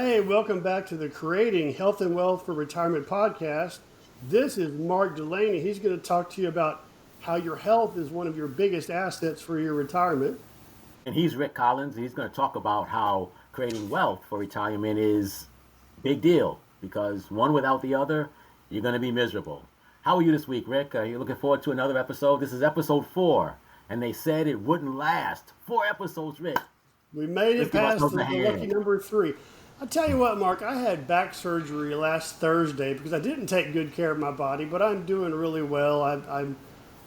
Hey, welcome back to the Creating Health and Wealth for Retirement podcast. This is Mark Delaney. He's going to talk to you about how your health is one of your biggest assets for your retirement. And he's Rick Collins. He's going to talk about how creating wealth for retirement is a big deal because one without the other, you're going to be miserable. How are you this week, Rick? Are you looking forward to another episode? This is episode 4, and they said it wouldn't last. 4 episodes, Rick. We made Let's it give past ourselves the a lucky hand. number 3. I'll tell you what, Mark, I had back surgery last Thursday because I didn't take good care of my body, but I'm doing really well.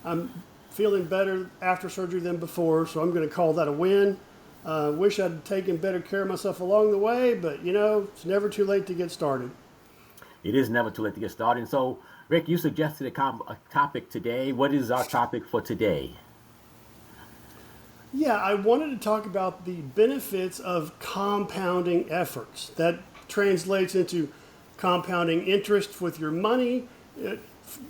I'm feeling better after surgery than before, so I'm going to call that a win. Wish I'd taken better care of myself along the way, but it's never too late to get started. It is never too late to get started. So, Rick, you suggested a topic today. What is our topic for today? Yeah, I wanted to talk about the benefits of compounding efforts. That translates into compounding interest with your money.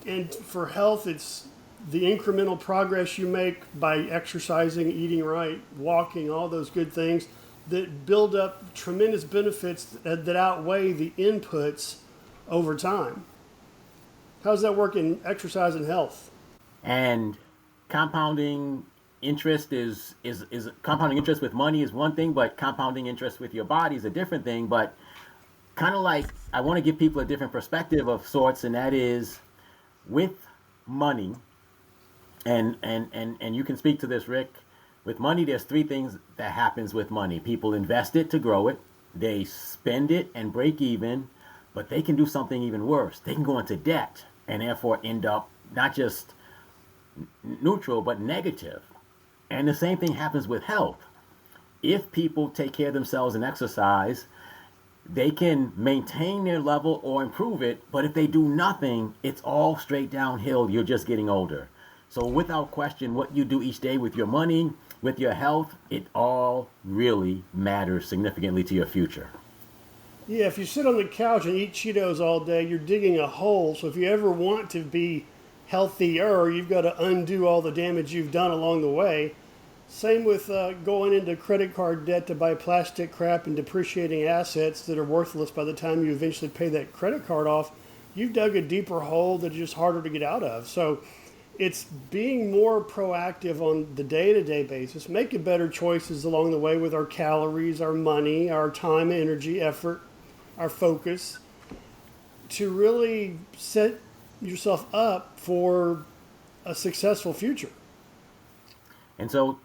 And for health, it's the incremental progress you make by exercising, eating right, walking, all those good things that build up tremendous benefits that outweigh the inputs over time. How's that work in exercise and health? And compounding interest is compounding interest with money is one thing, but compounding interest with your body is a different thing. But kind of like I want to give people a different perspective of sorts, and that is with money, and you can speak to this, Rick. With money, there's 3 things that happens with money. People invest it to grow it, they spend it and break even, but they can do something even worse. They can go into debt and therefore end up not just neutral but negative. And the same thing happens with health. If people take care of themselves and exercise, they can maintain their level or improve it. But if they do nothing, it's all straight downhill. You're just getting older. So without question, what you do each day with your money, with your health, it all really matters significantly to your future. Yeah, if you sit on the couch and eat Cheetos all day, you're digging a hole. So if you ever want to be healthier, you've got to undo all the damage you've done along the way. Same with going into credit card debt to buy plastic crap and depreciating assets that are worthless by the time you eventually pay that credit card off. You've dug a deeper hole that's just harder to get out of. So it's being more proactive on the day-to-day basis, making better choices along the way with our calories, our money, our time, energy, effort, our focus, to really set yourself up for a successful future. And so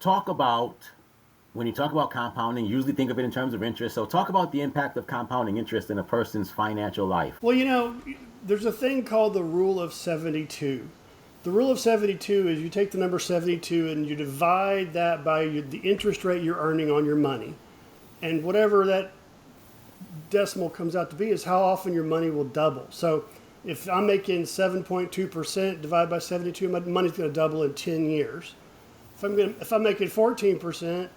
when you talk about compounding, you usually think of it in terms of interest. So talk about the impact of compounding interest in a person's financial life. Well, there's a thing called the rule of 72. The rule of 72 is you take the number 72 and you divide that by the interest rate you're earning on your money. And whatever that decimal comes out to be is how often your money will double. So if I'm making 7.2% divided by 72, my money's going to double in 10 years. If I'm making 14%,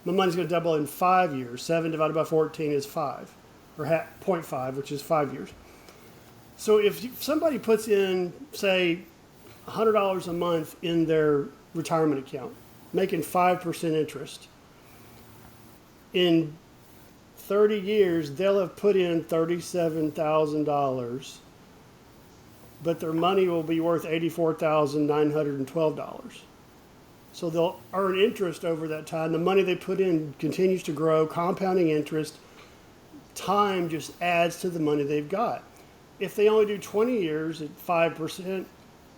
my money's going to double in 5 years. 7 divided by 14 is 5, or 0.5, which is 5 years. So if somebody puts in, say, $100 a month in their retirement account, making 5% interest, in 30 years, they'll have put in $37,000, but their money will be worth $84,912. So they'll earn interest over that time. The money they put in continues to grow, compounding interest. Time just adds to the money they've got. If they only do 20 years at 5%,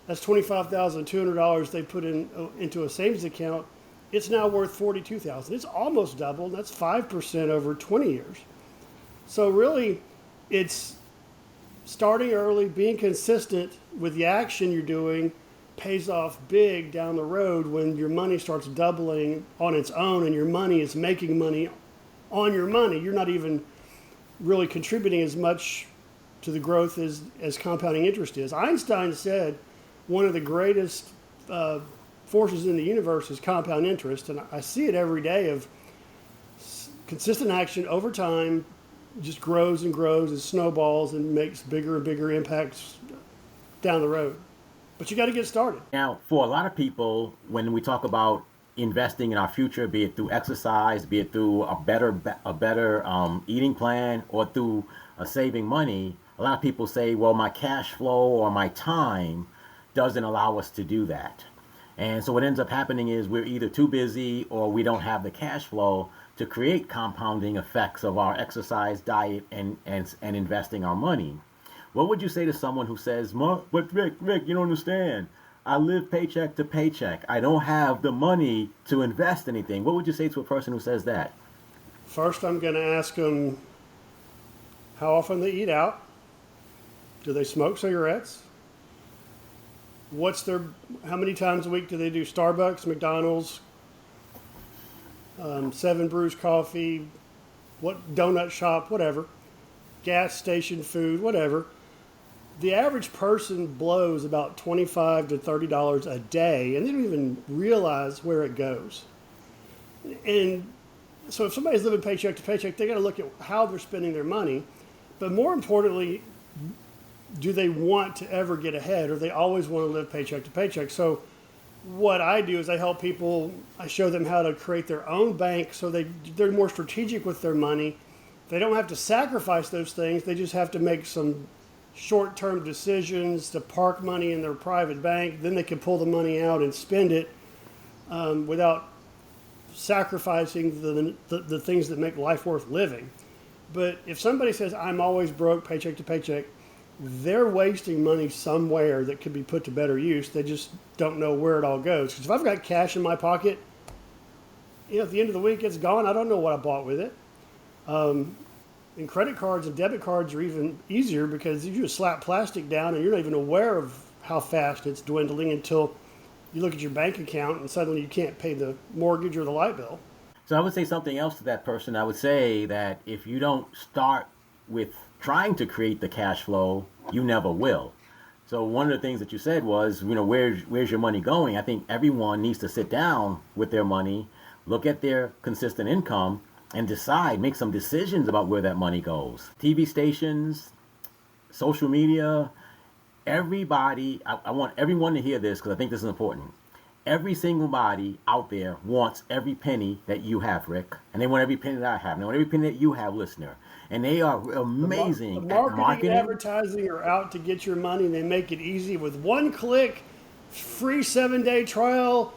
that's $25,200 they put into a savings account. It's now worth $42,000. It's almost double. That's 5% over 20 years. So really, it's starting early, being consistent with the action you're doing pays off big down the road when your money starts doubling on its own and your money is making money on your money. You're not even really contributing as much to the growth as compounding interest is. Einstein said one of the greatest forces in the universe is compound interest, and I see it every day of consistent action over time just grows and grows and snowballs and makes bigger and bigger impacts down the road. But you got to get started. Now, for a lot of people, when we talk about investing in our future, be it through exercise, be it through a better eating plan, or through saving money, a lot of people say, well, my cash flow or my time doesn't allow us to do that. And so what ends up happening is we're either too busy or we don't have the cash flow to create compounding effects of our exercise, diet, and investing our money. What would you say to someone who says, but Rick, you don't understand. I live paycheck to paycheck. I don't have the money to invest anything. What would you say to a person who says that? First, I'm going to ask them how often they eat out. Do they smoke cigarettes? How many times a week do they do Starbucks, McDonald's, Seven Brews coffee, what donut shop, whatever, gas station food, whatever. The average person blows about $25 to $30 a day, and they don't even realize where it goes. And so if somebody's living paycheck to paycheck, they got to look at how they're spending their money. But more importantly, do they want to ever get ahead, or they always want to live paycheck to paycheck? So what I do is I help people, I show them how to create their own bank so they're more strategic with their money. They don't have to sacrifice those things. They just have to make some short-term decisions to park money in their private bank. Then they can pull the money out and spend it without sacrificing the things that make life worth living. But if somebody says, I'm always broke, paycheck to paycheck, they're wasting money somewhere that could be put to better use. They just don't know where it all goes. Because if I've got cash in my pocket, at the end of the week, it's gone. I don't know what I bought with it. And credit cards and debit cards are even easier because you just slap plastic down and you're not even aware of how fast it's dwindling until you look at your bank account and suddenly you can't pay the mortgage or the light bill. So I would say something else to that person. I would say that if you don't start with trying to create the cash flow, you never will. So one of the things that you said was, where's your money going? I think everyone needs to sit down with their money, look at their consistent income, and decide, make some decisions about where that money goes. TV stations, social media, everybody, I want everyone to hear this because I think this is important. Every single body out there wants every penny that you have, Rick. And they want every penny that I have. They want every penny that you have, listener. And they are amazing the at marketing. And advertising are out to get your money. They make it easy with one click, free 7-day trial,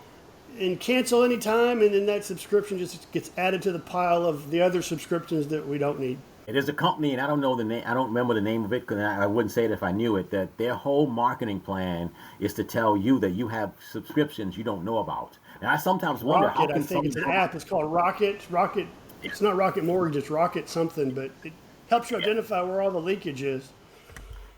and cancel anytime. And then that subscription just gets added to the pile of the other subscriptions that we don't need. It is a company, and I don't know the name. I don't remember the name of it because I wouldn't say it if I knew it. That their whole marketing plan is to tell you that you have subscriptions you don't know about. And I sometimes wonder Rocket, how can I think it's an app. It's called Rocket. It's not Rocket Mortgage. It's Rocket something, but it helps you identify where all the leakage is.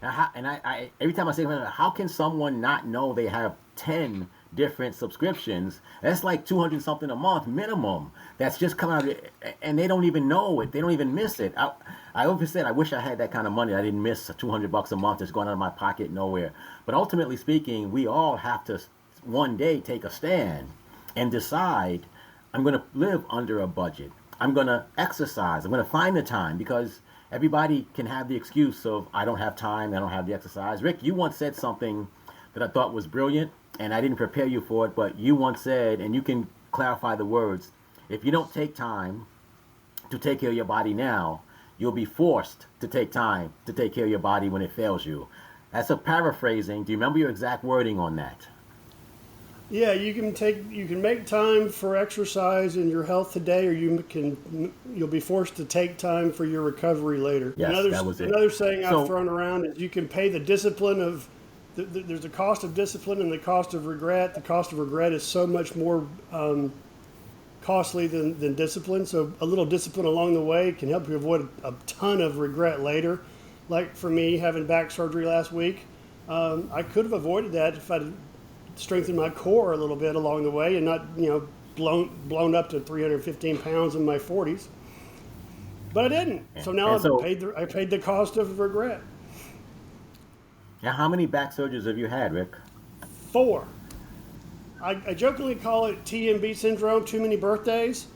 And I every time I say, how can someone not know they have 10 different subscriptions? That's like 200 something a month minimum. That's just coming out, and they don't even know it. They don't even miss it. I always said I wish I had that kind of money. I didn't miss $200 a month that's going out of my pocket nowhere. But ultimately speaking, we all have to one day take a stand and decide, I'm going to live under a budget. I'm going to exercise. I'm going to find the time, because everybody can have the excuse of, I don't have time, I don't have the exercise. Rick, you once said something that I thought was brilliant, and I didn't prepare you for it, but you once said, and you can clarify the words, if you don't take time to take care of your body now, you'll be forced to take time to take care of your body when it fails you. That's a paraphrasing. Do you remember your exact wording on that? Yeah, you can make time for exercise and your health today, or you'll be forced to take time for your recovery later. Yes, that was it. Another saying I've thrown around is you can pay the discipline of. There's a cost of discipline and the cost of regret. The cost of regret is so much more costly than discipline. So a little discipline along the way can help you avoid a ton of regret later. Like for me, having back surgery last week, I could have avoided that if I'd strengthened my core a little bit along the way and not, blown up to 315 pounds in my 40s. But I didn't. So now I paid the cost of regret. Now, how many back surgeries have you had, Rick? 4. I jokingly call it TMB syndrome, too many birthdays.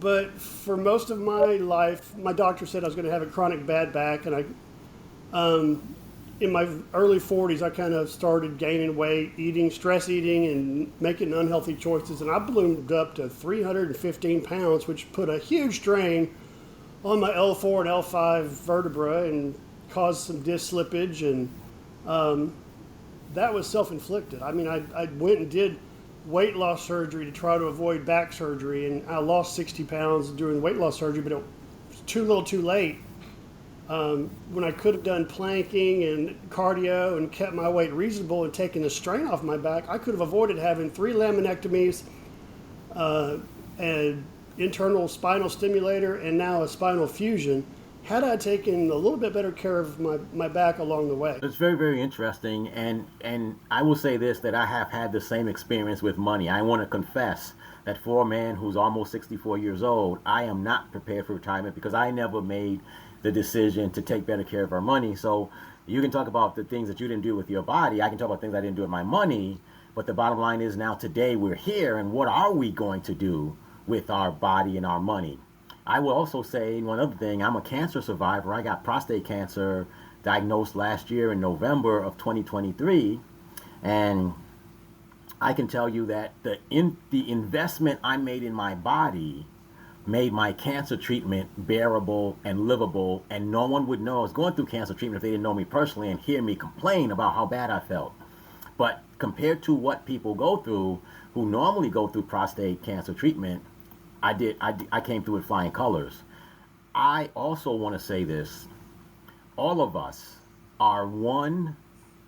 But for most of my life, my doctor said I was going to have a chronic bad back, and in my early 40s, I kind of started gaining weight, stress eating, and making unhealthy choices. And I ballooned up to 315 pounds, which put a huge strain on my L4 and L5 vertebra and caused some disc slippage. And that was self-inflicted. I mean, I went and did weight loss surgery to try to avoid back surgery, and I lost 60 pounds doing weight loss surgery, but it was too little too late. When I could have done planking and cardio and kept my weight reasonable and taken the strain off my back, I could have avoided having 3 laminectomies, an internal spinal stimulator, and now a spinal fusion, had I taken a little bit better care of my back along the way. It's very, very interesting, and I will say this, that I have had the same experience with money. I want to confess that for a man who's almost 64 years old, I am not prepared for retirement because I never made the decision to take better care of our money. So you can talk about the things that you didn't do with your body. I can talk about things I didn't do with my money. But the bottom line is now today we're here, and what are we going to do with our body and our money? I will also say one other thing. I'm a cancer survivor. I got prostate cancer diagnosed last year in November of 2023. And I can tell you that the investment I made in my body made my cancer treatment bearable and livable, and no one would know I was going through cancer treatment if they didn't know me personally and hear me complain about how bad I felt. But compared to what people go through who normally go through prostate cancer treatment, I came through with flying colors. I also want to say this. All of us are one,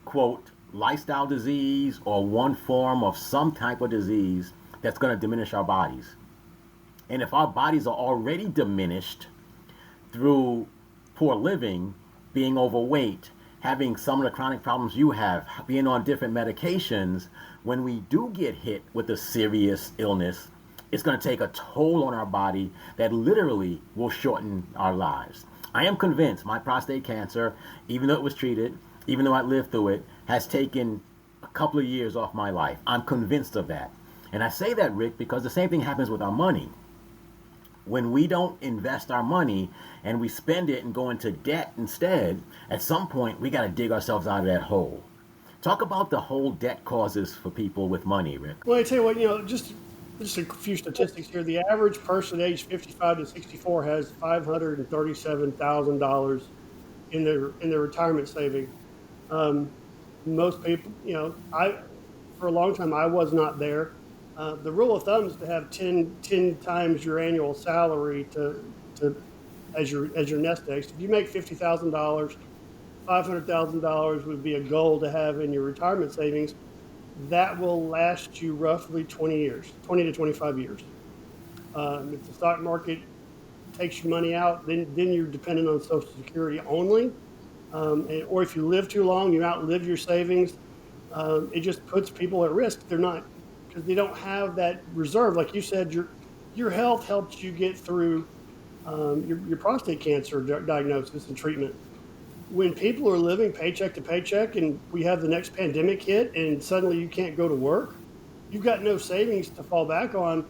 quote, lifestyle disease or one form of some type of disease that's going to diminish our bodies. And if our bodies are already diminished through poor living, being overweight, having some of the chronic problems you have, being on different medications, when we do get hit with a serious illness, it's going to take a toll on our body that literally will shorten our lives. I am convinced my prostate cancer, even though it was treated, even though I lived through it, has taken a couple of years off my life. I'm convinced of that. And I say that, Rick, because the same thing happens with our money. When we don't invest our money and we spend it and go into debt instead, at some point we got to dig ourselves out of that hole. Talk about the whole debt causes for people with money, Rick. Well, I tell you what, just a few statistics here. The average person aged 55 to 64 has $537,000 in their retirement savings. Most people, for a long time I was not there. The rule of thumb is to have 10 times your annual salary to as your nest egg. So if you make $50,000, $500,000 would be a goal to have in your retirement savings. That will last you roughly 20 to 25 years. If the stock market takes your money out, then you're dependent on Social Security only. Or if you live too long, you outlive your savings. It just puts people at risk. They're not, because they don't have that reserve. Like you said, your health helps you get through your prostate cancer diagnosis and treatment. When people are living paycheck to paycheck and we have the next pandemic hit and suddenly you can't go to work, you've got no savings to fall back on,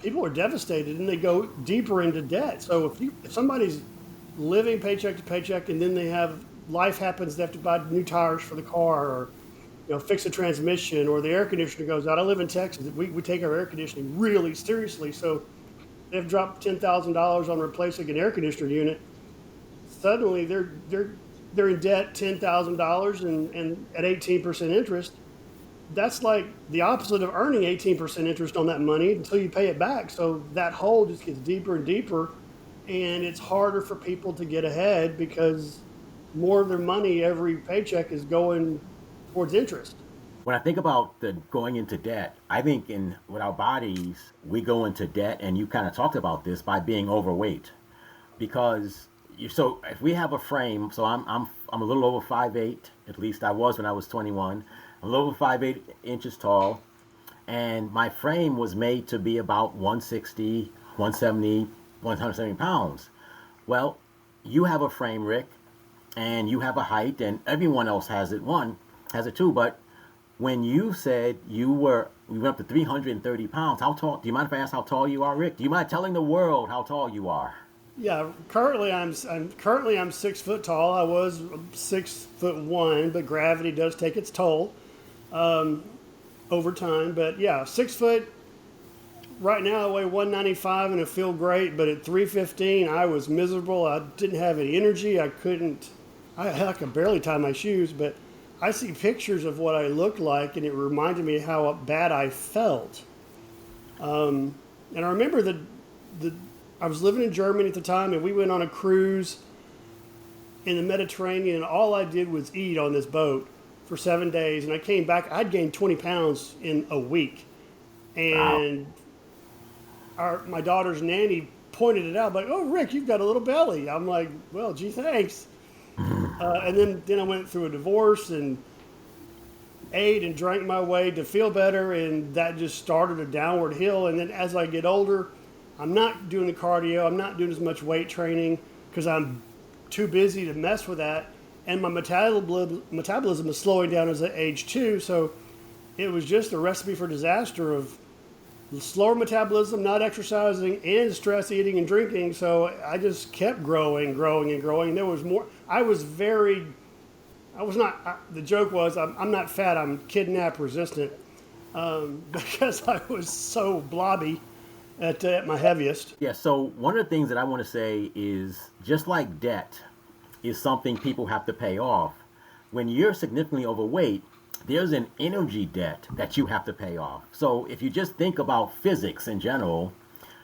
people are devastated and they go deeper into debt. So if somebody's living paycheck to paycheck and then life happens, they have to buy new tires for the car, or fix a transmission, or the air conditioner goes out. I live in Texas. We take our air conditioning really seriously. So they've dropped $10,000 on replacing an air conditioner unit. Suddenly they're in debt $10,000 and at 18% interest. That's like the opposite of earning 18% interest on that money until you pay it back. So that hole just gets deeper and deeper, and it's harder for people to get ahead because more of their money every paycheck is going towards interest. When I think about the going into debt, I think with our bodies, we go into debt, and you kind of talked about this, by being overweight. Because so if we have a frame, so I'm a little over 5'8", at least I was when I was 21. I'm a little over 5'8" inches tall, and my frame was made to be about 160, 170, 170 pounds. Well, you have a frame, Rick, and you have a height, and everyone else has it too. But when you said you went up to 330 pounds, how tall? Do you mind if I ask how tall you are, Rick? Do you mind telling the world how tall you are? Yeah, currently I'm 6 foot tall. I was 6'1", but gravity does take its toll over time. But yeah, 6 foot. Right now I weigh 195 and I feel great. But at 315, I was miserable. I didn't have any energy. I couldn't. I could barely tie my shoes. But I see pictures of what I looked like, and it reminded me how bad I felt. And I remember the I was living in Germany at the time, and we went on a cruise in the Mediterranean. And all I did was eat on this boat for 7 days, and I came back. I'd gained 20 pounds in a week, Wow. and my daughter's nanny pointed it out, like, "Oh, Rick, you've got a little belly." I'm like, "Well, gee, thanks." And then I went through a divorce and ate and drank my way to feel better, and that just started a downward hill. And then as I get older, I'm not doing the cardio, I'm not doing as much weight training because I'm too busy to mess with that, and my metabolism is slowing down as I age too. So it was just a recipe for disaster of slower metabolism, not exercising, and stress eating and drinking. So I just kept growing and growing. There was more. I was not. The joke was, I'm not fat. I'm kidnap resistant, because I was so blobby at my heaviest. Yeah, so one of the things that I want to say is just like debt is something people have to pay off. When you're significantly overweight, there's an energy debt that you have to pay off. So if you just think about physics in general,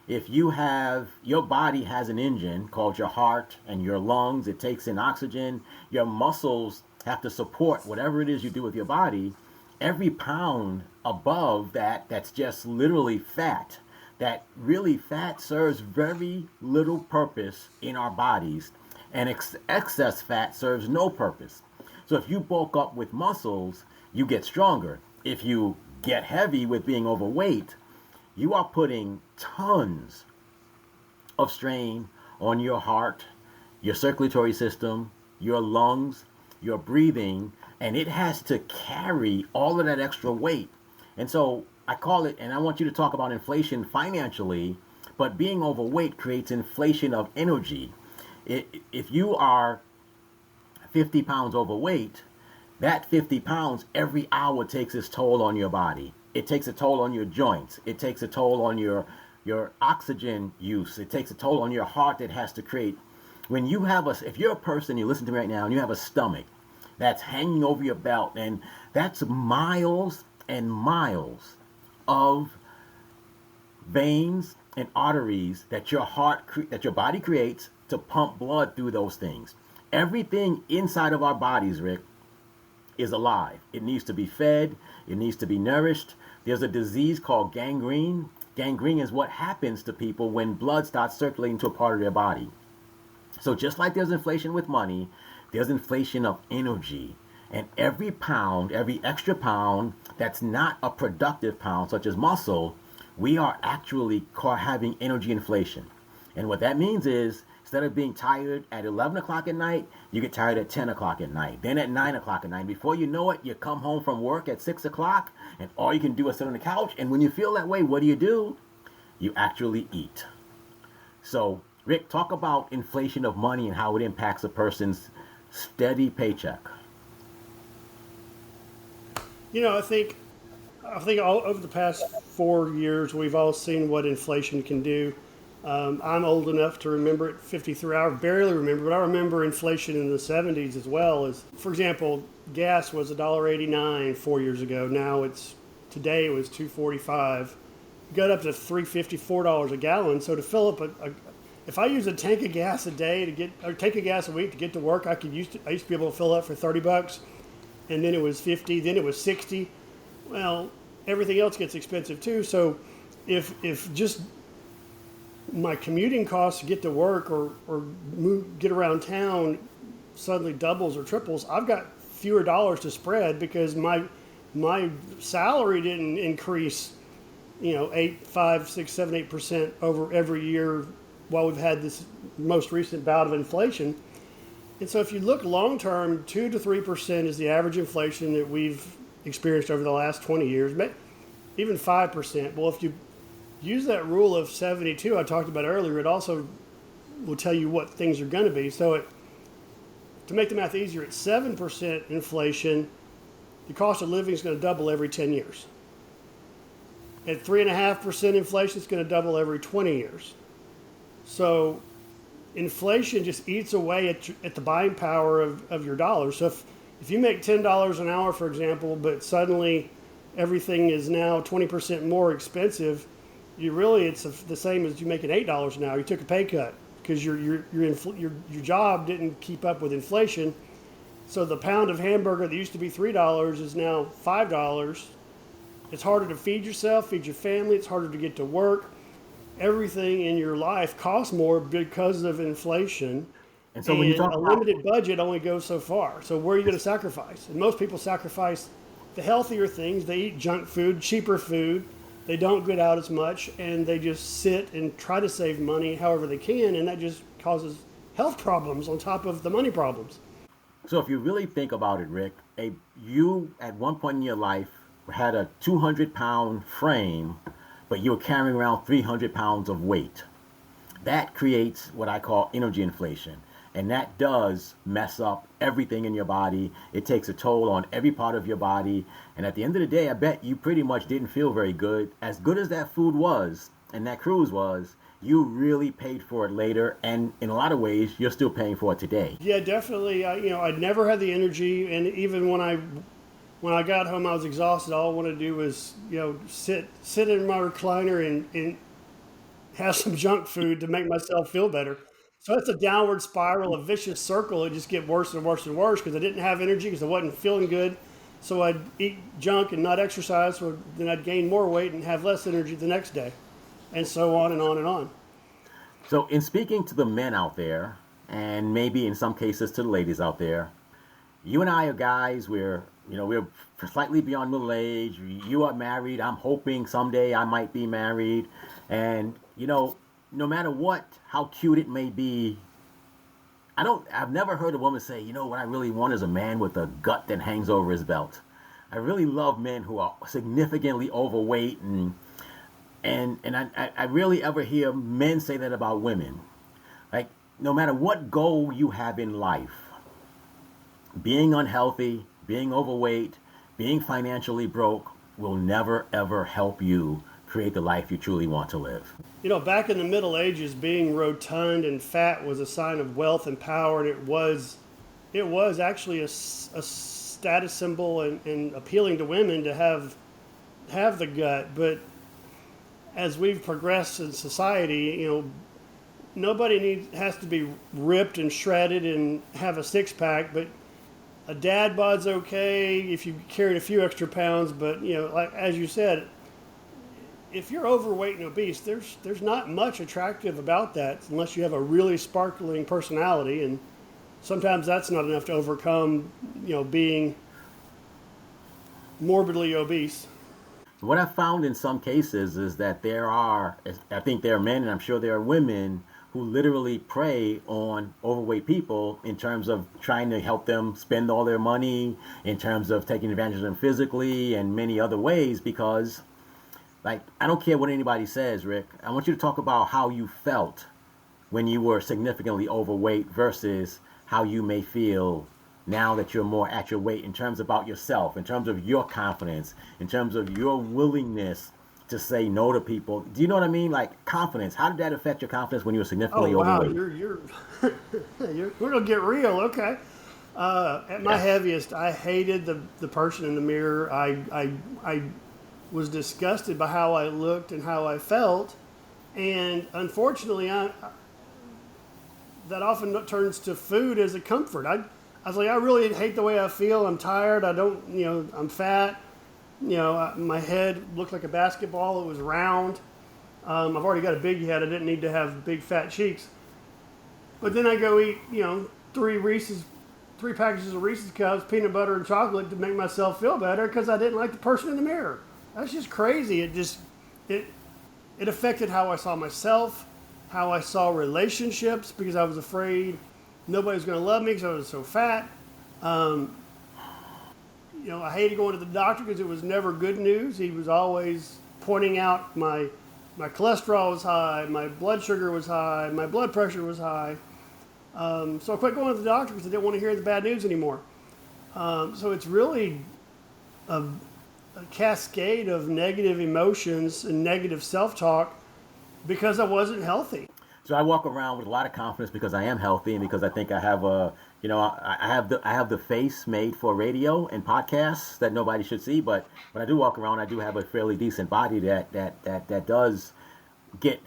if you have your body has an engine called your heart and your lungs, it takes in oxygen, your muscles have to support whatever it is you do with your body. Every pound above that, that's just literally fat. That really fat serves very little purpose in our bodies, and excess fat serves no purpose. So if you bulk up with muscles, you get stronger. If you get heavy with being overweight, you are putting tons of strain on your heart, your circulatory system, your lungs, your breathing, and it has to carry all of that extra weight. And so I call it, and I want you to talk about inflation financially, but being overweight creates inflation of energy. If you are 50 pounds overweight, that 50 pounds every hour takes its toll on your body. It takes a toll on your joints. It takes a toll on your oxygen use. It takes a toll on your heart that has to create. When you have if you're a person, you listen to me right now, and you have a stomach that's hanging over your belt, and that's miles and miles of veins and arteries that that your body creates to pump blood through those things. Everything inside of our bodies, Rick, is alive. It needs to be fed. It needs to be nourished. There's a disease called gangrene. Gangrene is what happens to people when blood starts circulating to a part of their body. So just like there's inflation with money, there's inflation of energy. And every pound, every extra pound that's not a productive pound, such as muscle, we are actually having energy inflation. And what that means is, instead of being tired at 11 o'clock at night, you get tired at 10 o'clock at night, then at 9 o'clock at night. Before you know it, you come home from work at 6 o'clock, and all you can do is sit on the couch. And when you feel that way, what do? You actually eat. So, Rick, talk about inflation of money and how it impacts a person's steady paycheck. I think all over the past 4 years, we've all seen what inflation can do. I'm old enough to remember it. 53. I barely remember, but I remember inflation in the 70s as well. As, for example, gas was $1.89 4 years ago. Today it was $2.45. Got up to $3.50, $4 a gallon. So to fill up if I use a tank of gas a day or tank of gas a week to get to work, I used to be able to fill up for $30, and then it was 50, then it was 60. Well, everything else gets expensive too. So if just my commuting costs to get to work or get around town suddenly doubles or triples, I've got fewer dollars to spread because my salary didn't increase, 8, 5, 6, 7, 8% over every year while we've had this most recent bout of inflation. And so if you look long term, 2 to 3% is the average inflation that we've experienced over the last 20 years, even 5%. Well, if you use that rule of 72 I talked about earlier, it also will tell you what things are going to be. So to make the math easier, at 7% inflation, the cost of living is going to double every 10 years. At 3.5% inflation, it's going to double every 20 years. So inflation just eats away at the buying power of your dollar. So if you make $10 an hour, for example, but suddenly everything is now 20% more expensive, it's the same as you making $8 an hour. You took a pay cut because your job didn't keep up with inflation. So the pound of hamburger that used to be $3 is now $5. It's harder to feed yourself, feed your family. It's harder to get to work. Everything in your life costs more because of inflation. And so when you talk a about limited budget only goes so far. So where are you going to sacrifice? And most people sacrifice the healthier things. They eat junk food, cheaper food. They don't get out as much, and they just sit and try to save money however they can, and that just causes health problems on top of the money problems. So if you really think about it, Rick, you at one point in your life had a 200-pound frame, but you were carrying around 300 pounds of weight. That creates what I call energy inflation. And that does mess up everything in your body. It takes a toll on every part of your body. And at the end of the day, I bet you pretty much didn't feel very good. As good as that food was and that cruise was, you really paid for it later. And in a lot of ways, you're still paying for it today. Yeah, definitely. I never had the energy. And even when I got home, I was exhausted. All I wanted to do was, sit in my recliner and have some junk food to make myself feel better. So it's a downward spiral, a vicious circle. It just get worse and worse and worse because I didn't have energy because I wasn't feeling good. So I'd eat junk and not exercise. So then I'd gain more weight and have less energy the next day, and so on and on and on. So in speaking to the men out there, and maybe in some cases to the ladies out there, you and I are guys. We're slightly beyond middle age. You are married. I'm hoping someday I might be married, and no matter how cute it may be, I've never heard a woman say, what I really want is a man with a gut that hangs over his belt. I really love men who are significantly overweight, and I rarely ever hear men say that about women. Like, no matter what goal you have in life, being unhealthy, being overweight, being financially broke will never ever help you create the life you truly want to live. Back in the Middle Ages, being rotund and fat was a sign of wealth and power, and it was actually a status symbol and appealing to women to have the gut. But as we've progressed in society, nobody has to be ripped and shredded and have a six pack, but a dad bod's okay if you carried a few extra pounds. But like as you said, if you're overweight and obese, there's not much attractive about that unless you have a really sparkling personality, and sometimes that's not enough to overcome, being morbidly obese. What I've found in some cases is that I think there are men, and I'm sure there are women, who literally prey on overweight people in terms of trying to help them spend all their money, in terms of taking advantage of them physically and many other ways, because I don't care what anybody says, Rick. I want you to talk about how you felt when you were significantly overweight versus how you may feel now that you're more at your weight, in terms about yourself, in terms of your confidence, in terms of your willingness to say no to people. Do you know what I mean? Like confidence. How did that affect your confidence when you were significantly overweight? We're gonna get real, okay? At my heaviest, I hated the person in the mirror. I was disgusted by how I looked and how I felt, and unfortunately, that often turns to food as a comfort. I was like, I really hate the way I feel. I'm tired. I'm fat. My head looked like a basketball. It was round. I've already got a big head. I didn't need to have big fat cheeks. But then I go eat, three packages of Reese's Cups, peanut butter and chocolate to make myself feel better because I didn't like the person in the mirror. That's just crazy. It affected how I saw myself, how I saw relationships, because I was afraid nobody was going to love me because I was so fat. I hated going to the doctor because it was never good news. He was always pointing out my My cholesterol was high, my blood sugar was high, my blood pressure was high. So I quit going to the doctor because I didn't want to hear the bad news anymore. So it's really a cascade of negative emotions and negative self-talk because I wasn't healthy. So I walk around with a lot of confidence because I am healthy and because I think I have I have the face made for radio and podcasts that nobody should see. But when I do walk around, I do have a fairly decent body that does get,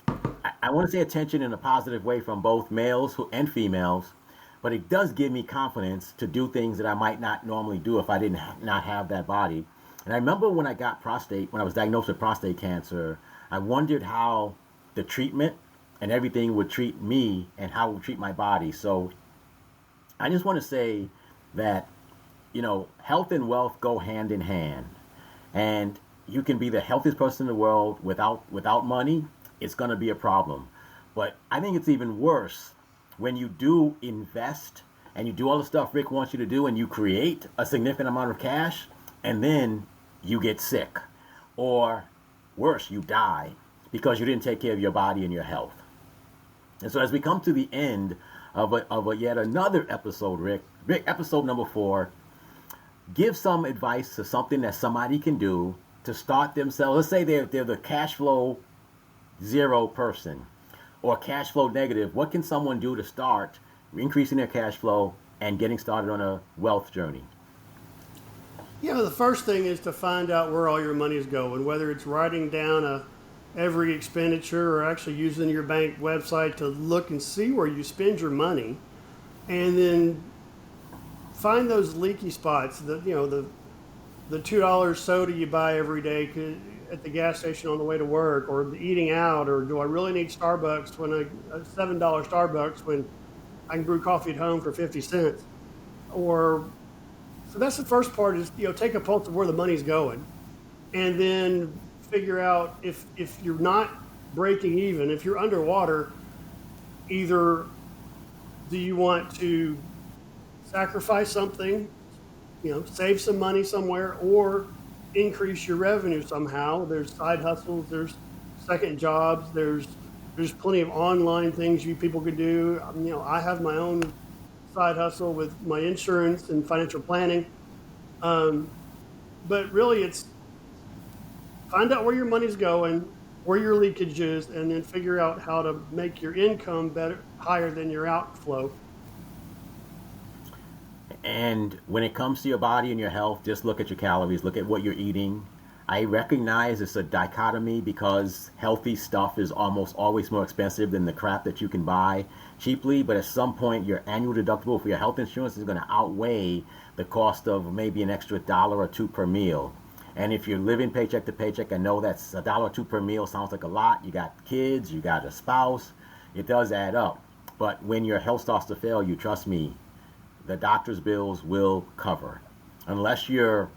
I want to say, attention in a positive way from both males and females. But it does give me confidence to do things that I might not normally do if I didn't not have that body. And I remember when I was diagnosed with prostate cancer, I wondered how the treatment and everything would treat me and how it would treat my body. So I just want to say that, health and wealth go hand in hand. And you can be the healthiest person in the world without money, it's going to be a problem. But I think it's even worse when you do invest and you do all the stuff Rick wants you to do and you create a significant amount of cash and then you get sick. Or worse, you die because you didn't take care of your body and your health. And so as we come to the end of a yet another episode, Rick, episode number 4, give some advice to something that somebody can do to start themselves. Let's say they're the cash flow zero person or cash flow negative. What can someone do to start increasing their cash flow and getting started on a wealth journey? The first thing is to find out where all your money is going, whether it's writing down every expenditure or actually using your bank website to look and see where you spend your money, and then find those leaky spots. The $2 soda you buy every day at the gas station on the way to work, or the eating out, or do I really need Starbucks a $7 Starbucks when I can brew coffee at home for 50 cents? So that's the first part is, take a pulse of where the money's going, and then figure out if you're not breaking even, if you're underwater, either do you want to sacrifice something, save some money somewhere, or increase your revenue somehow. There's side hustles, there's second jobs, there's plenty of online things people could do. I have my own side hustle with my insurance and financial planning. But really it's find out where your money's going, where your leakage is, and then figure out how to make your income higher than your outflow. And when it comes to your body and your health, just look at your calories, look at what you're eating. I recognize it's a dichotomy because healthy stuff is almost always more expensive than the crap that you can buy cheaply, but at some point your annual deductible for your health insurance is going to outweigh the cost of maybe an extra $1 or $2 per meal. And if you're living paycheck to paycheck, I know that's $1 or $2 per meal sounds like a lot. You got kids, you got a spouse, it does add up. But when your health starts to fail you, trust me, the doctor's bills will cover. Unless you're,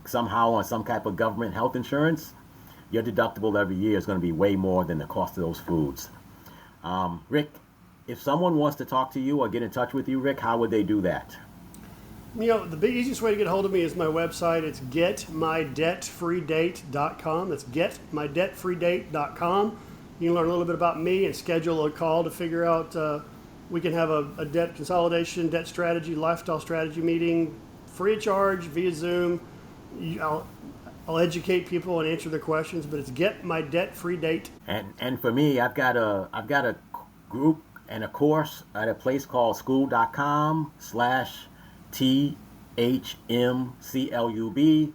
somehow on some type of government health insurance, your deductible every year is going to be way more than the cost of those foods. Rick, if someone wants to talk to you or get in touch with you, Rick, how would they do that? The easiest way to get a hold of me is my website. It's getmydebtfreedate.com. That's getmydebtfreedate.com. You can learn a little bit about me and schedule a call to figure out, we can have a debt consolidation, debt strategy, lifestyle strategy meeting, free of charge via Zoom. I'll educate people and answer their questions, but it's Get My Debt Free Date. And for me, I've got a group and a course at a place called school.com/THMCLUB.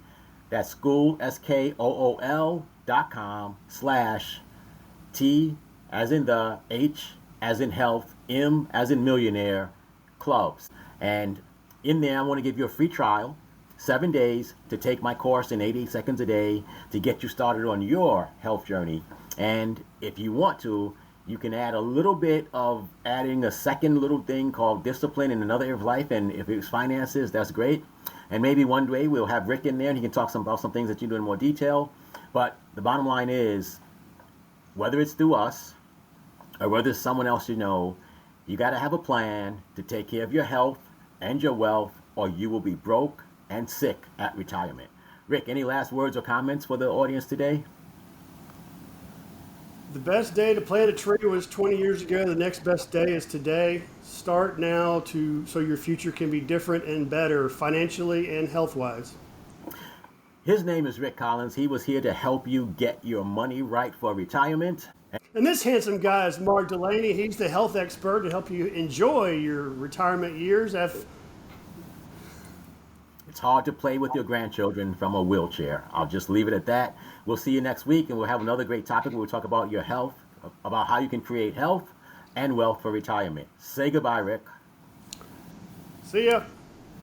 That's school, SKOOL.com/T as in the H as in health, M as in millionaire clubs. And in there, I want to give you a free trial, 7 days to take my course in 88 seconds a day to get you started on your health journey. And if you want to, you can add a little bit of adding a second little thing called discipline in another area of life. And if it's finances, that's great. And maybe one day we'll have Rick in there and he can talk about some things that you do in more detail. But the bottom line is, whether it's through us or whether it's someone else you got to have a plan to take care of your health and your wealth, or you will be broke and sick at retirement. Rick, any last words or comments for the audience today? The best day to plant a tree was 20 years ago. The next best day is today. Start now so your future can be different and better financially and health-wise. His name is Rick Collins. He was here to help you get your money right for retirement. And this handsome guy is Mark Delaney. He's the health expert to help you enjoy your retirement years. It's hard to play with your grandchildren from a wheelchair. I'll just leave it at that. We'll see you next week, and we'll have another great topic where we'll talk about your health, about how you can create health and wealth for retirement. Say goodbye, Rick. See ya.